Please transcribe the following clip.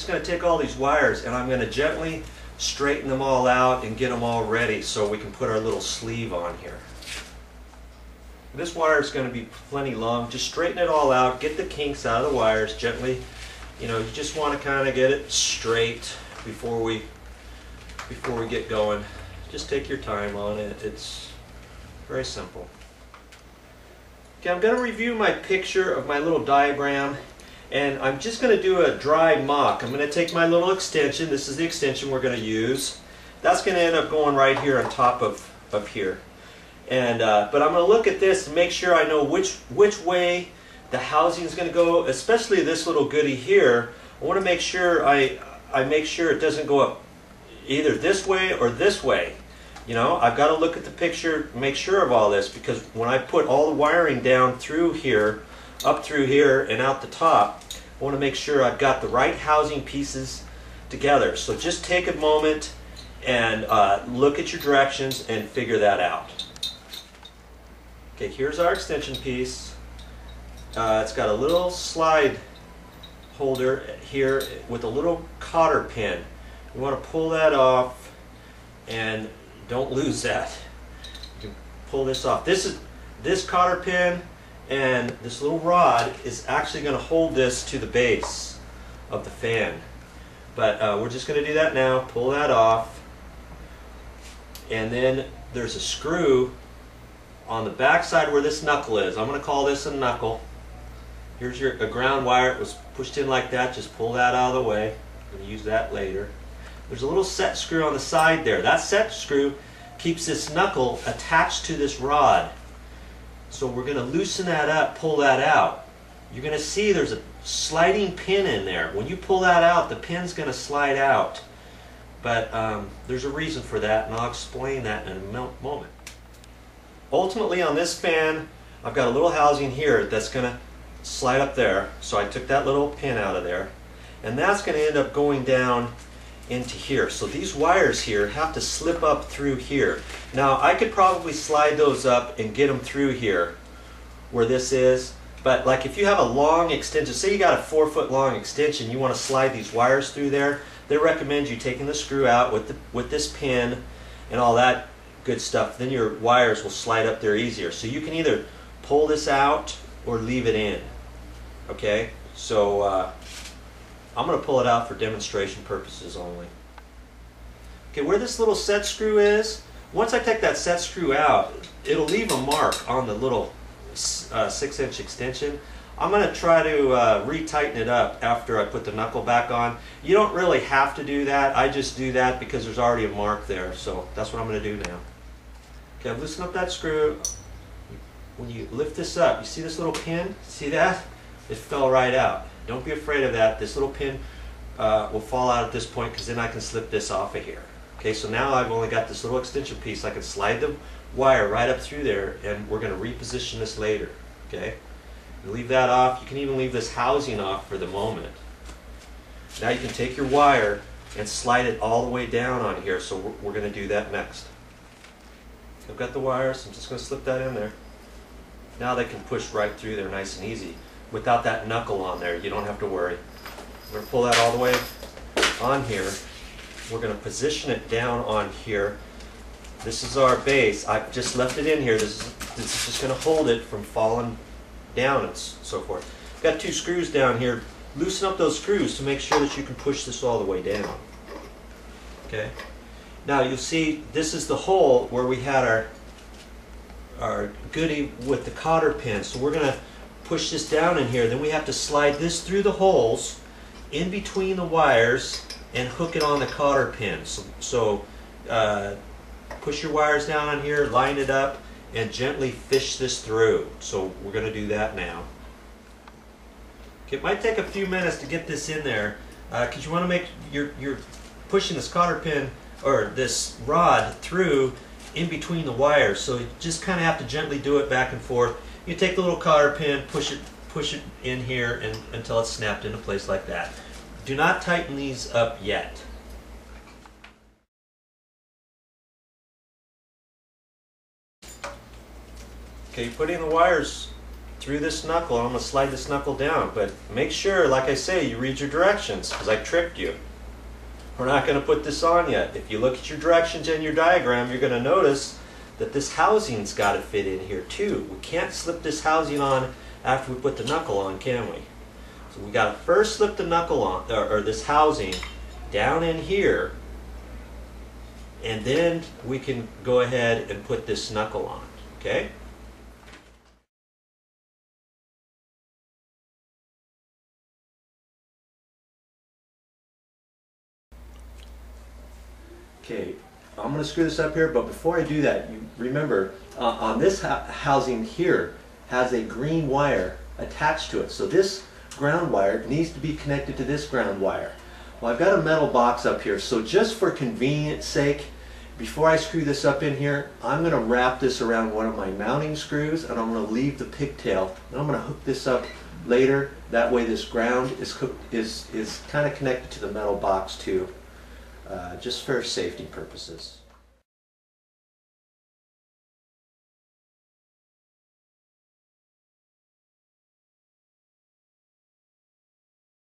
just going to take all these wires and I'm going to gently straighten them all out and get them all ready so we can put our little sleeve on here. This wire is going to be plenty long. Just straighten it all out, get the kinks out of the wires gently. You know, you just want to kind of get it straight before we get going. Just take your time on it. It's very simple. Okay, I'm going to review my picture of my little diagram, and I'm just going to do a dry mock. I'm going to take my little extension. This is the extension we're going to use. That's going to end up going right here on top of here. And but I'm going to look at this and make sure I know which way the housing is going to go, especially this little goodie here. I want to make sure I make sure it doesn't go up either this way or this way. You know, I've got to look at the picture, make sure of all this, because when I put all the wiring down through here, up through here and out the top, I want to make sure I've got the right housing pieces together. So just take a moment and look at your directions and figure that out. Okay, here's our extension piece. It's got a little slide holder here with a little cotter pin. You want to pull that off and don't lose that. You can pull this off. This cotter pin and this little rod is actually going to hold this to the base of the fan. But we're just going to do that now. Pull that off. And then there's a screw on the back side where this knuckle is. I'm going to call this a knuckle. Here's a ground wire. It was pushed in like that. Just pull that out of the way. I'm going to use that later. There's a little set screw on the side there. That set screw keeps this knuckle attached to this rod. So we're going to loosen that up, pull that out. You're going to see there's a sliding pin in there. When you pull that out, the pin's going to slide out. But there's a reason for that, and I'll explain that in a moment. Ultimately, on this fan, I've got a little housing here that's going to slide up there. So I took that little pin out of there, and that's going to end up going down into here. So these wires here have to slip up through here. Now I could probably slide those up and get them through here where this is, but like if you have a long extension, say you got a 4-foot long extension, you want to slide these wires through there, they recommend you taking the screw out with this pin and all that good stuff. Then your wires will slide up there easier. So you can either pull this out or leave it in. Okay, so I'm going to pull it out for demonstration purposes only. Okay, where this little set screw is, once I take that set screw out, it'll leave a mark on the little 6-inch extension. I'm going to try to re-tighten it up after I put the knuckle back on. You don't really have to do that. I just do that because there's already a mark there. So that's what I'm going to do now. Okay, I've loosened up that screw. When you lift this up, you see this little pin? See that? It fell right out. Don't be afraid of that. This little pin will fall out at this point because then I can slip this off of here. Okay, so now I've only got this little extension piece. I can slide the wire right up through there, and we're going to reposition this later. Okay, you leave that off. You can even leave this housing off for the moment. Now you can take your wire and slide it all the way down on here. So we're going to do that next. I've got the wires. I'm just going to slip that in there. Now they can push right through there nice and easy. Without that knuckle on there, you don't have to worry. We're going to pull that all the way on here. We're going to position it down on here. This is our base. I've just left it in here. This is just going to hold it from falling down and so forth. Got 2 screws down here. Loosen up those screws to make sure that you can push this all the way down. Okay. Now you'll see this is the hole where we had our goodie with the cotter pin. So we're going to push this down in here. Then we have to slide this through the holes in between the wires and hook it on the cotter pin. So push your wires down on here, line it up, and gently fish this through. So we're going to do that now. Okay, it might take a few minutes to get this in there because you want to make you're pushing this cotter pin or this rod through in between the wires. So you just kind of have to gently do it back and forth. You take the little cotter pin, push it in here until it's snapped into place like that. Do not tighten these up yet. Okay, putting the wires through this knuckle. I'm going to slide this knuckle down, but make sure, like I say, you read your directions, because I tricked you. We're not going to put this on yet. If you look at your directions and your diagram, you're going to notice that this housing's got to fit in here too. We can't slip this housing on after we put the knuckle on, can we? So we got to first slip the knuckle on, or this housing down in here, and then we can go ahead and put this knuckle on, okay? Okay, I'm going to screw this up here, but before I do that, you remember on this housing here has a green wire attached to it. So this ground wire needs to be connected to this ground wire. Well, I've got a metal box up here, so just for convenience sake, before I screw this up in here, I'm going to wrap this around one of my mounting screws, and I'm going to leave the pigtail, and I'm going to hook this up later. That way this ground is kind of connected to the metal box too. Just for safety purposes.